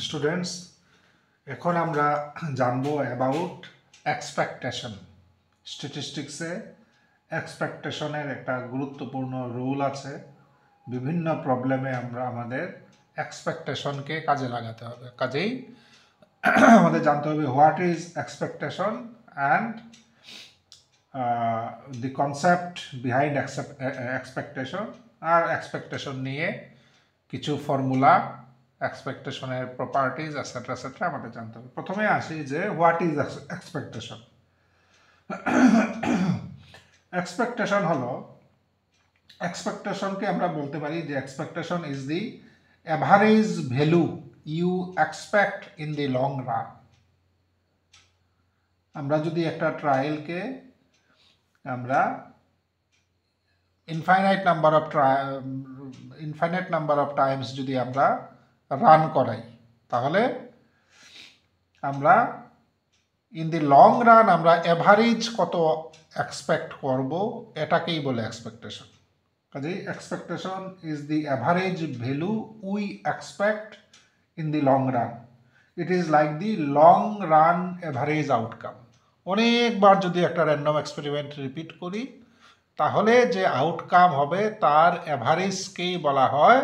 Students, এখন আমরা জানবো অ্যাবাউট এক্সপেকটেশন। স্ট্যাটিস্টিক্সে এক্সপেকটেশনের একটা গুরুত্বপূর্ণ রুল আছে। বিভিন্ন প্রবলেমে আমরা আমাদের এক্সপেকটেশনকে কাজে লাগাতে হবে। কাজেই আমাদের জানতে হবে what is expectation and the concept behind expectation, আর এক্সপেকটেশন নিয়ে কিছু ফর্মুলা, এক্সপেকটেশনের প্রপার্টিজ এটসেট্রা এটসেট্রা আমাদের জানতে হবে। প্রথমে আসি যে হোয়াট ইজ এক্সপেকটেশন। এক্সপেকটেশন হলো, এক্সপেকটেশনকে আমরা বলতে পারি যে expectation is the average value you expect in the long run. আমরা যদি একটা ট্রায়ালকে আমরা ইনফাইনাইট নাম্বার অফ টাইমস যদি আমরা রান করাই, তাহলে আমরা ইন দি লং রান আমরা অ্যাভারেজ কত এক্সপেক্ট করব, এটাকেই বলে এক্সপেকটেশন। কাজেই expectation is the average value we expect in the long run. It is like the long run average outcome. অনেকবার যদি একটা র্যান্ডম এক্সপেরিমেন্ট রিপিট করি, তাহলে যে আউটকাম হবে তার অ্যাভারেজকেই বলা হয়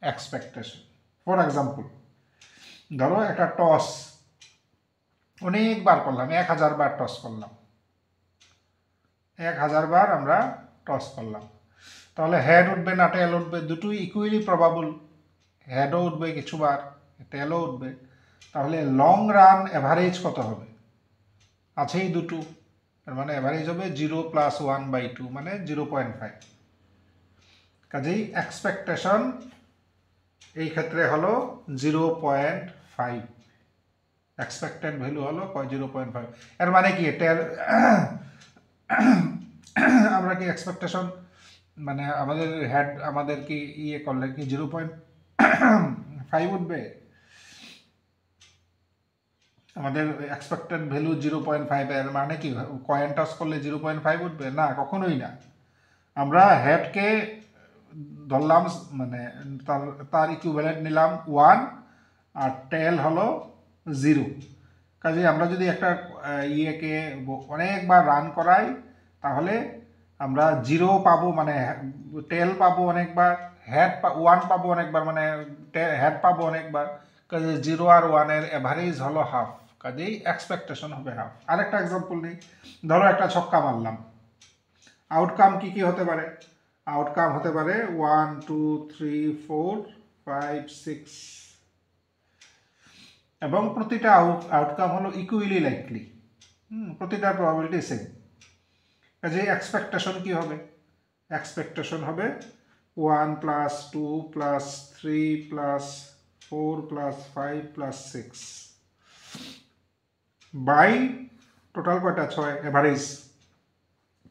এক্সপেকটেশন। ফর এক্সাম্পল, ধরো একটা টস অনেকবার করলাম, 1000 বার টস করলাম, 1000 বার আমরা টস করলাম, তাহলে হেড উঠবে না টেল উঠবে, দুটোই ইকুয়ালি প্রবাবল। হেডও উঠবে কিছুবার, টেলও উঠবে। তাহলে লং রান অ্যাভারেজ কত হবে? আছেই দুটো, তার মানে অ্যাভারেজ হবে 0 + 1/2, মানে 0.5। কাজেই এক্সপেকটেশন এই ক্ষেত্রে হলো 0.5। এক্সপেক্টেড ভ্যালু হলো 0.5। এর মানে কি টেল আমরা কি এক্সপেকটেশন মানে আমাদের হেড আমাদের কি ইয়ে করলে কি 0.5 উঠবে? আমাদের এক্সপেক্টেড ভ্যালু 0.5, এর মানে কি কয়েন টস করলে 0.5 উঠবে? না, কখনোই না। আমরা হেডকে ধরলাম, মানে তার ইকুইভ্যালেন্ট নিলাম 1, আর টেল হলো 0। কাজে আমরা যদি একটা ইয়েকে অনেকবার রান করাই, তাহলে আমরা 0 পাবো, মানে টেল পাবো অনেকবার, হেড 1 পাবো অনেকবার, মানে হেড পাবো অনেকবার। কাজে 0 আর 1 এর অ্যাভারেজ হলো হাফ। কাজেই এক্সপেকটেশন হবে হাফ। আরেকটা এক্সাম্পল নিই, ধরো একটা ছক্কা মারলাম, আউটকাম কি কি হতে পারে? আউটকাম হতে পারে 1 2 3 4 5 6, এবং প্রতিটা আউটকাম হলো ইকুয়ালি লাইকলি, প্রতিটার প্রবাবিলিটি সেম। কাজেই এক্সপেকটেশন কি হবে? এক্সপেকটেশন হবে 1 + 2 + 3 + 4 + 5 + 6 বাই টোটাল কয়টা? 6, এভারেজ।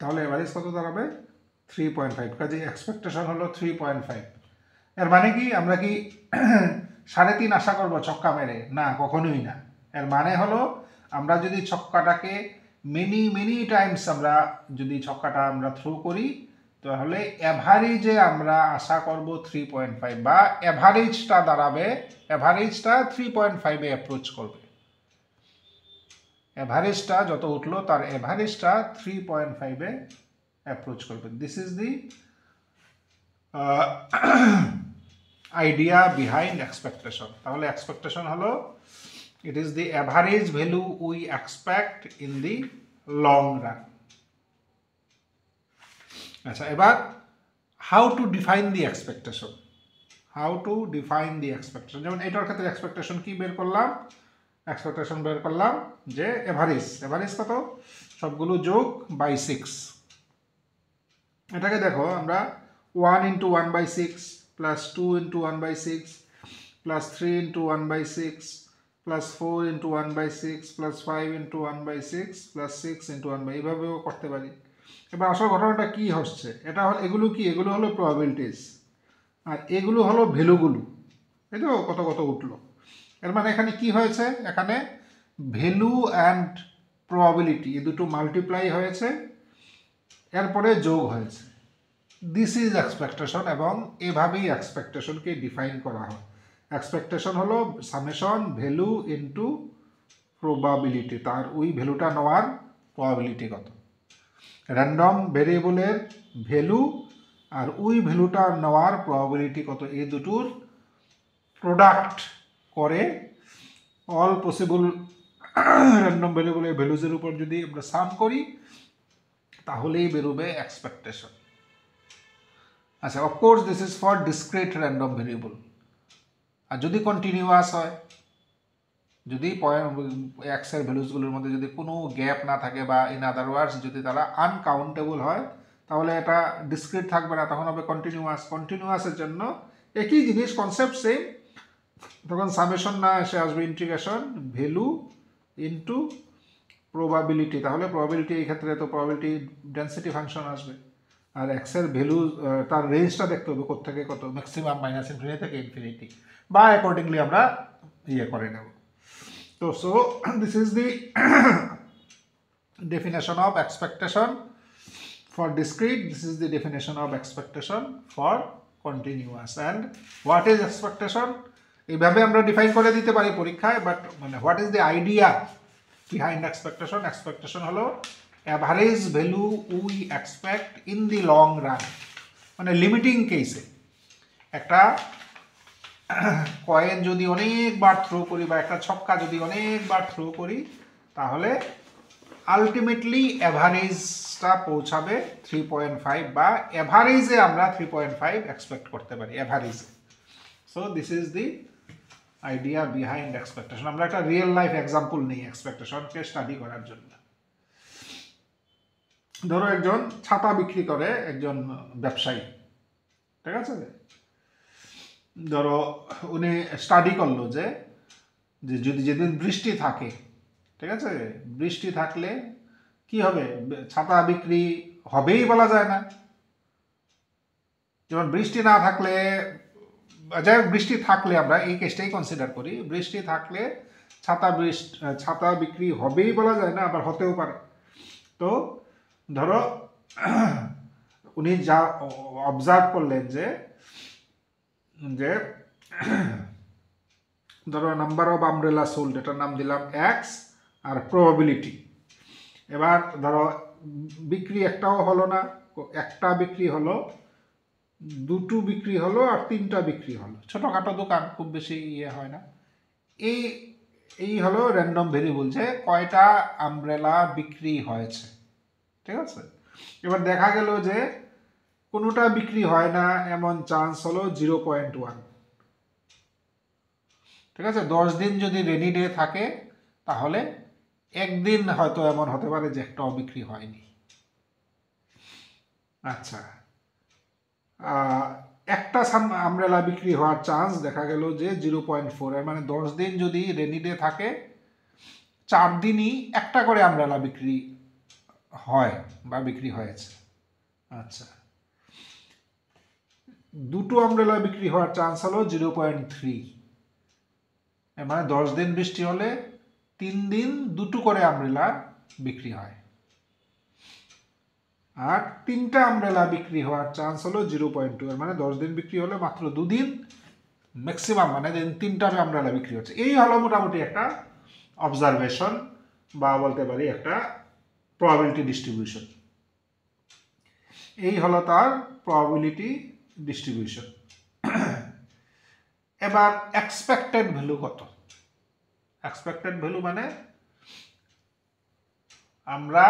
তাহলে এভারেজ কত দাঁড়াবে? 3.5। কাজেই এক্সপেকটেশন হলো 3.5। এর মানে কি আমরা কি 3.5 আশা করবো ছক্কা মেরে? না, কখনোই না। এর মানে হলো আমরা যদি ছক্কাটাকে মেনি টাইমস আমরা যদি ছক্কাটা আমরা থ্রো করি, তাহলে অ্যাভারেজে আমরা আশা করব 3.5, বা অ্যাভারেজটা দাঁড়াবে, অ্যাভারেজটা 3.5-এ অ্যাপ্রোচ করবে। অ্যাভারেজটা যত উঠলো তার অ্যাভারেজটা 3.5-এ অ্যাপ্রোচ করবে। This is the idea behind expectation. তাহলে এক্সপেকটেশন হলো it is the average value we expect in the long run. আচ্ছা, এবার how to define the expectation. How to define the expectation, যেমন এটার ক্ষেত্রে এক্সপেকটেশন কি বের করলাম? এক্সপেকটেশন বের করলাম যে এভারেজ কত? সবগুলো যোগ বাই 6। এটাকে দেখো, আমরা 1 × 1/6 + 2 × 1/6 + 3 × 1/6 + 4 × 1/6 + 5 × 1/6 + 6 × 1/, এইভাবেও করতে পারি। এবার আসল ঘটনাটা কি হচ্ছে, এটা হলো, এগুলো কি? এগুলো হলো প্রবাবিলিটিস, আর এগুলো হলো ভ্যালুগুলো। এই তো কত উঠলো। এর মানে এখানে কি হয়েছে? এখানে ভ্যালু অ্যান্ড প্রবাবিলিটি এই দুটো মাল্টিপ্লাই হয়েছে, এরপরে যোগ হয়েছে। দিস ইজ এক্সপেকটেশন, এবং এভাবেই এক্সপেকটেশনকে ডিফাইন করা হয়। এক্সপেকটেশন হলো সামেশন ভ্যালু ইনটু প্রবাবিলিটি, তার ওই ভ্যালুটা নেওয়ার প্রবাবিলিটি কত। র্যান্ডম ভেরিয়েবলের ভ্যালু আর ওই ভ্যালুটা নেওয়ার প্রবাবিলিটি কত, এই দুটোর প্রোডাক্ট করে অল পসিবল র্যান্ডম ভেরিয়েবলের ভ্যালুজের উপর যদি আমরা সাম করি তাহলেই বেরোবে এক্সপেকটেশন। আচ্ছা, of course this is for discrete random variable. আর যদি কন্টিনিউয়াস হয়, যদি এক্সের ভ্যালুসগুলোর মধ্যে যদি কোনো গ্যাপ না থাকে বা ইন আদার ওয়ার্ডস যদি তারা আনকাউন্টেবল হয় তাহলে এটা ডিসক্রিট থাকবে না, তখন হবে কন্টিনিউয়াস। কন্টিনিউয়াসের জন্য একই জিনিস, কনসেপ্ট সেম, তখন সামেশন না এসে আসবে ইন্টিগ্রেশন ভ্যালু ইনটু প্রবাবিলিটি। তাহলে প্রবাবিলিটি এই ক্ষেত্রে তো প্রবাবিলিটি ডেন্সিটি ফাংশন আসবে। আর এক্সের ভ্যালু তার রেঞ্জটা দেখতে হবে কোত্থেকে কত, ম্যাক্সিমাম মাইনাস ইনফিনিটি থেকে ইনফিনিটি, বা অ্যাকর্ডিংলি আমরা করে নেব। তো so this is the definition of expectation for discrete, this is the definition of expectation for continuous. And what is expectation? এইভাবে আমরা ডিফাইন করে দিতে পারি পরীক্ষায়, বাট মানে what is the idea behind expectation? Expectation হলো average value we expect in the long run. মানে limiting কেসে একটা কয়েন যদি অনেকবার থ্রো করি বা একটা ছক্কা যদি অনেকবার থ্রো করি তাহলে আলটিমেটলি অ্যাভারেজটা পৌঁছাবে 3.5, বা অ্যাভারেজে আমরা 3.5 এক্সপেক্ট করতে পারি অ্যাভারেজে। So this is the idea behind expectation. আমরা একটা রিয়েল লাইফ এক্সাম্পল নিই এক্সপেকটেশনকে স্টাডি করার জন্য। ধরো একজন ছাতা বিক্রি করে, একজন ব্যবসায়ী, ঠিক আছে, ধরো উনি স্টাডি করলো যে যদি যেদিন বৃষ্টি থাকে, ঠিক আছে, বৃষ্টি থাকলে কি হবে, ছাতা বিক্রি হবেই বলা যায় না। যেমন বৃষ্টি না থাকলে, যাই হোক বৃষ্টি থাকলে আমরা এই কেসটাই কনসিডার করি, বৃষ্টি থাকলে ছাতা বিক্রি হবেই বলা যায় না, আবার হতেও পারে। তো ধরো উনি যা অবজার্ভ করলেন যে ধরো নাম্বার অফ আমব্রেলা সোল্ড, এটার নাম দিলাম এক্স, আর প্রবাবিলিটি। এবার ধরো বিক্রি একটাও হলো না, একটা বিক্রি হলো, দুটো বিক্রি হলো, আর তিনটা বিক্রি হলো। ছোটোখাটো দোকান, খুব বেশি হয় না। এই হলো র্যান্ডম ভেরিয়েবল যে কয়টা আমব্রেলা বিক্রি হয়েছে, ঠিক আছে। এবার দেখা গেল যে কোনোটা বিক্রি হয় না, এমন চান্স হলো 0.1, ঠিক আছে। 10 দিন যদি রেনি ডে থাকে তাহলে একদিন হয়তো এমন হতে পারে যে একটাও বিক্রি হয়নি। আচ্ছা, একটা আমব্রেলা বিক্রি হওয়ার চান্স দেখা গেল যে 0.4, এর মানে 10 দিন যদি রেনি ডে থাকে 4 দিনই একটা করে আমব্রেলা বিক্রি হয় বা বিক্রি হয়েছে। আচ্ছা, দুটো আমব্রেলা বিক্রি হওয়ার চান্স হলো 0.3, এর মানে 10 দিন বৃষ্টি হলে 3 দিন দুটো করে আমব্রেলা বিক্রি হয়। আর তিনটা আমব্রেলা বিক্রি হওয়ার চান্স হলো 0.2, এর মানে 10 দিন বিক্রি হলে মাত্র 2 দিন ম্যাক্সিমাম, মানে তিনটা আমব্রেলা বিক্রি হচ্ছে। এই হলো মোটামুটি একটা অবজারভেশন, বা বলতে পারি একটা প্রবাবিলিটি ডিস্ট্রিবিউশন। এই হলো তার প্রবাবিলিটি ডিস্ট্রিবিউশন। এবার এক্সপেক্টেড ভ্যালু কত? এক্সপেক্টেড ভ্যালু মানে আমরা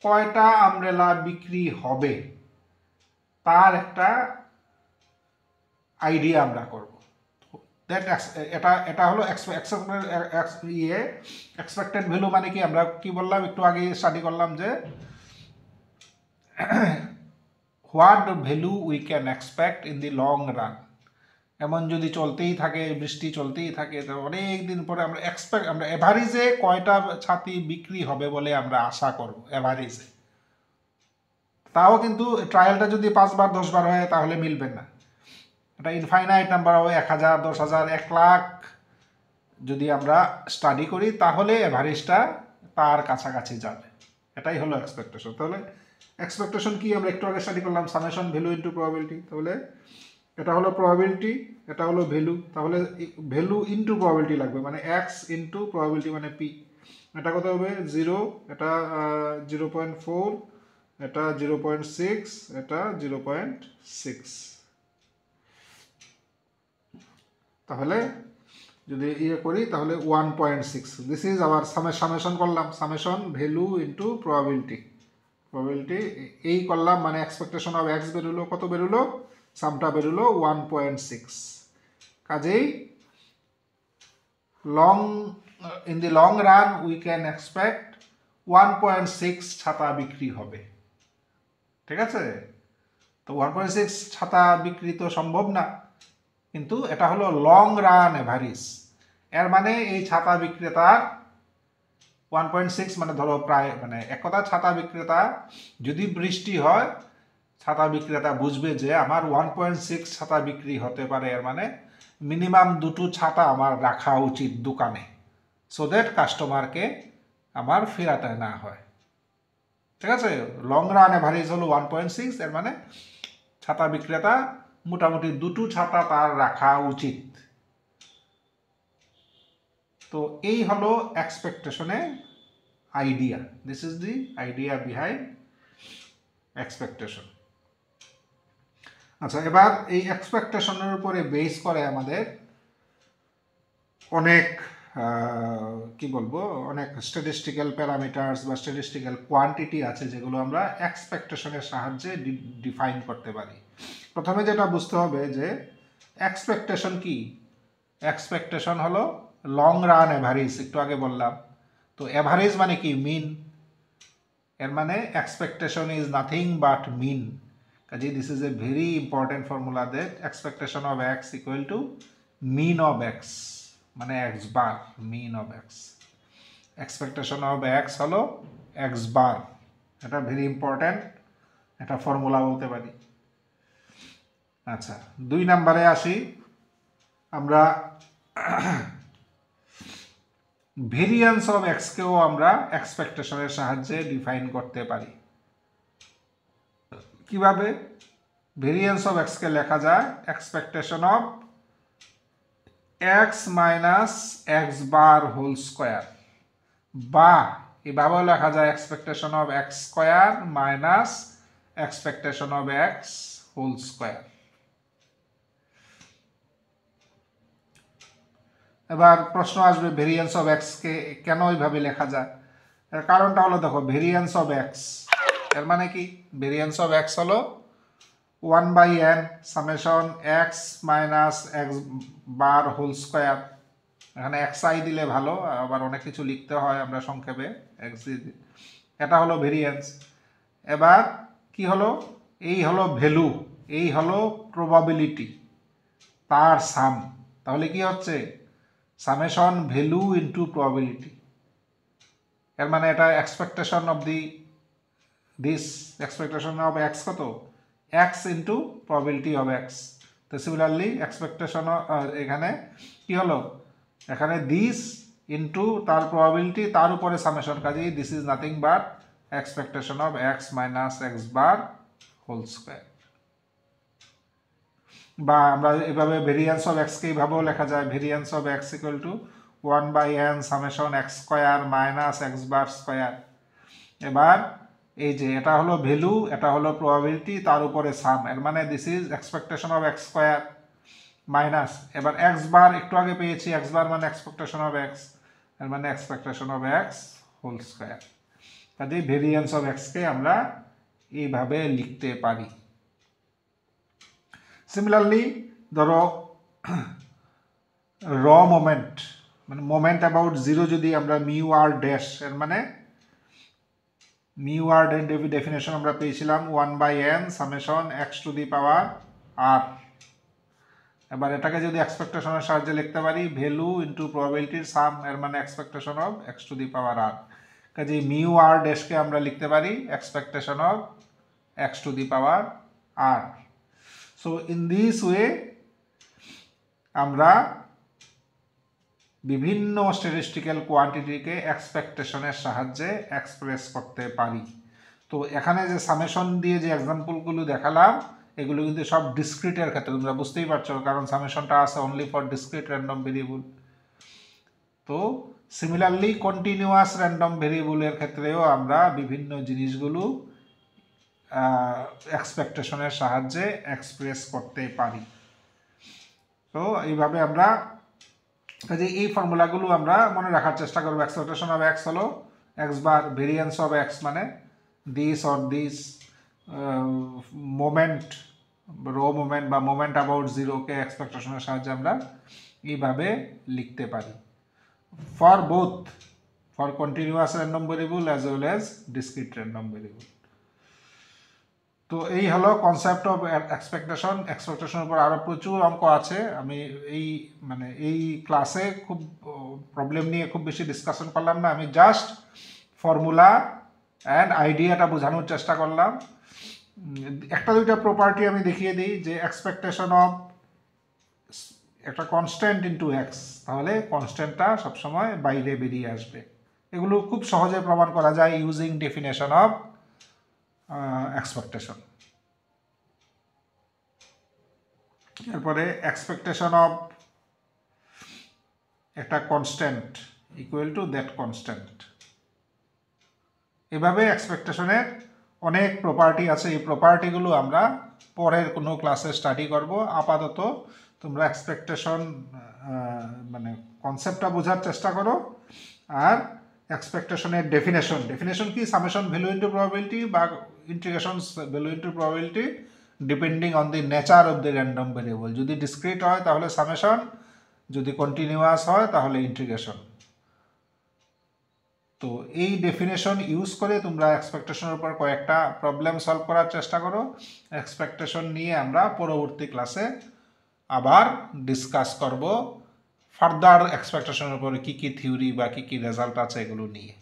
কয়টা আমব্রেলা বিক্রি হবে তার একটা আইডিয়া আমরা করব। এটা হলো এক্সপেক্টেড ভ্যালু মানে কি, আমরা কি বললাম একটু আগে স্টাডি করলাম যে what value we can expect in the long run. এমন যদি চলতেই থাকে, বৃষ্টি চলতেই থাকে, তো অনেক দিন পরে আমরা এভারেজে কয়টা ছাতি বিক্রি হবে বলে আমরা আশা করব এভারেজে। তাও কিন্তু ট্রায়ালটা যদি 5 বার 10 বার হয় তাহলে মিলবে না, এটা ইনফাইনাইট নাম্বার হবে, 1000, 10,000, 1 লাখ যদি আমরা স্টাডি করি তাহলে এভারেজটা তার কাছাকাছি যাবে। এটাই হলো এক্সপেকটেশন। তাহলে এক্সপেকটেশন কি, আমরা একটু আগে স্টাডি করলাম সামেশন ভ্যালু ইনটু প্রবাবিলিটি। তাহলে এটা হলো প্রবাবিলিটি, এটা হলো ভ্যালু, তাহলে ভ্যালু ইন্টু প্রবাবিলিটি লাগবে, মানে এক্স ইন্টু প্রবাবিলিটি মানে পি। এটা কত হবে 0, এটা 0.4, এটা 0.6, এটা 0.6। তাহলে যদি ইয়ে করি তাহলে 1.6। দিস ইজ আওয়ার সামেশন করলাম, summation value into probability. Probability এই করলাম, মানে এক্সপেকটেশন অফ এক্স বেরোলো, কত বেরোলো, সামটা বেরোলো 1.6। কাজেই in the long run we can expect 1.6 ছাতা বিক্রি হবে। ঠিক আছে, তো 1.6 ছাতা বিক্রি তো সম্ভব না, কিন্তু এটা হলো লং রান এভারেজ। এর মানে এই ছাতা বিক্রেতার 1.6 মানে ধরো প্রায়, মানে এক কথা ছাতা বিক্রেতা যদি বৃষ্টি হয়, ছাতা বিক্রেতা বুঝবে যে আমার 1.6 ছাতা বিক্রি হতে পারে, এর মানে মিনিমাম 2টো ছাতা আমার রাখা উচিত দোকানে, সো দ্যাট কাস্টমারকে আমার ফেরাতে না হয়। ঠিক আছে, লং রান এভারেজ হলো 1.6, এর মানে ছাতা বিক্রেতা মোটামুটি 2টো ছাতা তার রাখা উচিত। তো এই হলো এক্সপেকটেশনের আইডিয়া। This is the idea behind expectation. আচ্ছা, এবার এই এক্সপেকটেশনের উপরে বেস করে আমাদের অনেক কি বলবো, অনেক স্ট্যাটিস্টিক্যাল প্যারামিটার্স বা স্ট্যাটিস্টিক্যাল কোয়ান্টিটি আছে যেগুলো আমরা এক্সপেকটেশনের সাহায্যে ডিফাইন করতে পারি। প্রথমে যেটা বুঝতে হবে যে এক্সপেকটেশন কি। এক্সপেকটেশন হলো লং রান এভারেজ, একটু আগে বললাম। তো এভারেজ মানে কি, মিন। এর মানে expectation is nothing but mean. কাজে this is a very important formula, that expectation of x equal to mean of x, মানে x bar, mean of x. Expectation of x হলো এক্স বার, এটা very important, এটা formula বলতে পারি। আচ্ছা, 2 নম্বরে আসি। আমরা ভেরিয়েন্স অফ এক্সকেও আমরা এক্সপেকটেশনের সাহায্যে ডিফাইন করতে পারি। কিভাবে? ভেরিয়েন্স অফ এক্সকে লেখা যায় expectation of x minus x bar whole square, বা এভাবেও লেখা যায় expectation of x square minus expectation of x whole square. এবার প্রশ্ন আসবে ভেরিয়েন্স অফ এক্স কে কেন এইভাবে লেখা যায়? এর কারণটা হলো, দেখো, ভেরিয়েন্স অফ এক্স এর মানে কি, ভেরিয়েন্স অফ এক্স হলো 1/n summation x minus x bar whole square. এখানে এক্স আই দিলে ভালো, আবার অনেক কিছু লিখতে হয়, আমরা সংক্ষেপে এক্স। এটা হলো ভেরিয়েন্স। এবার কি হলো, এই হলো ভ্যালু, এই হলো প্রবাবিলিটি, তার সাম। তাহলে কি হচ্ছে, সামেশন ভ্যালু ইন্টু প্রবাবিলিটি। এর মানে এটা expectation of this expectation of x কত, x into probability of x. তো সিমিলারলি এক্সপেকটেশন এখানে কি হলো, এখানে দিস ইন্টু তার প্রবাবিলিটি, তার উপরে সামেশন, কাজেই this is nothing but expectation of x minus x bar whole square. বা আমরা এভাবে ভেরিয়েন্স অফ এক্সকে এইভাবেও লেখা যায়, variance of x equal to 1/n summation x square minus x bar square. এবার এই যে এটা হলো ভ্যালু, এটা হলো প্রবাবিলিটি, তার উপরে সাম, এর মানে this is expectation of x square minus, এবার এক্স বার একটু আগে পেয়েছি, এক্স বার মানে এক্সপেকটেশন অফ এক্স, এর মানে expectation of x whole square. কাজে ভেরিয়েন্স অফ এক্সকে আমরা এইভাবে লিখতে পারি। সিমিলারলি ধরো র মোমেন্ট, মানে মোমেন্ট অ্যাবাউট জিরো যদি আমরা মিউ আর ড্যাশ, এর মানে মিউ আর ডেফিনেশন আমরা পেয়েছিলাম 1/n summation x to the power r. এবার এটাকে যদি এক্সপেকটেশনের সাহায্যে লিখতে পারি, ভ্যালু ইন্টু প্রবাবিলিটির সাম, এর মানে expectation of x to the power r. কাজে মিউ আর ড্যাশকে আমরা লিখতে পারি expectation of x to the power r. So in this way আমরা বিভিন্ন স্ট্যাটিস্টিক্যাল কোয়ান্টিটিকে এক্সপেকটেশনের সাহায্যে এক্সপ্রেস করতে পারি। তো এখানে যে সামেশন দিয়ে যে এক্সাম্পলগুলো দেখালাম, এগুলো কিন্তু সব ডিসক্রিটের ক্ষেত্রে, তোমরা বুঝতেই পারছো, কারণ সামেশনটা আছে only for discrete random variable. তো সিমিলারলি কন্টিনিউয়াস র্যান্ডম ভেরিয়েবলের ক্ষেত্রেও আমরা বিভিন্ন জিনিসগুলো এক্সপেকটেশনের সাহায্যে এক্সপ্রেস করতে পারি। তো এইভাবে আমরা এই ফর্মুলাগুলো আমরা মনে রাখার চেষ্টা করবো। এক্সপেকটেশন অফ এক্স হলো x bar, variance of x মানে this or this, moment, raw moment বা মোমেন্ট অ্যাবাউট জিরোকে এক্সপেকটেশনের সাহায্যে আমরা এইভাবে লিখতে পারি for both, for continuous random variable as well as discrete random variable. তো এই হলো কনসেপ্ট অফ এক্সপেকটেশন। এক্সপেকটেশনের উপর আরও প্রচুর অঙ্ক আছে, আমি এই ক্লাসে খুব প্রবলেম নিয়ে খুব বেশি ডিসকাশন করলাম না, আমি জাস্ট ফর্মুলা অ্যান্ড আইডিয়াটা বোঝানোর চেষ্টা করলাম। একটা দুইটা প্রপার্টি আমি দেখিয়ে দিই, যে এক্সপেকটেশন অফ একটা কনস্ট্যান্ট ইন্টু এক্স, তাহলে কনস্ট্যান্টটা সবসময় বাইরে বেরিয়ে আসবে। এগুলো খুব সহজে প্রমাণ করা যায় ইউজিং ডেফিনেশন অফ এক্সপেকটেশন। এরপরে এক্সপেকটেশন অফ একটা constant equal to that constant. এভাবে এক্সপেকটেশনের অনেক প্রপার্টি আছে, এই প্রপার্টিগুলো আমরা পরের কোনো ক্লাসে স্টাডি করব। আপাতত তোমরা এক্সপেকটেশন কনসেপ্টটা বোঝার চেষ্টা করো। আর এক্সপেকটেশনের ডেফিনেশন কি, সামেশন ভ্যালু ইন্টু প্রবাবিলিটি বা integration value into probability depending on the nature of the random variable. যদি ডিসক্রিট হয় তাহলে সামেশন, যদি কন্টিনিউয়াস হয় তাহলে ইন্টিগ্রেশন। তো এই ডেফিনেশন ইউজ করে তোমরা এক্সপেকটেশনের উপর কয়েকটা প্রবলেম সলভ করার চেষ্টা করো। এক্সপেকটেশন নিয়ে আমরা পরবর্তী ক্লাসে আবার ডিসকাস করব ফার্দার এক্সপেকটেশনের উপরে কী কী থিওরি বা কী কী রেজাল্ট আছে এগুলো নিয়ে।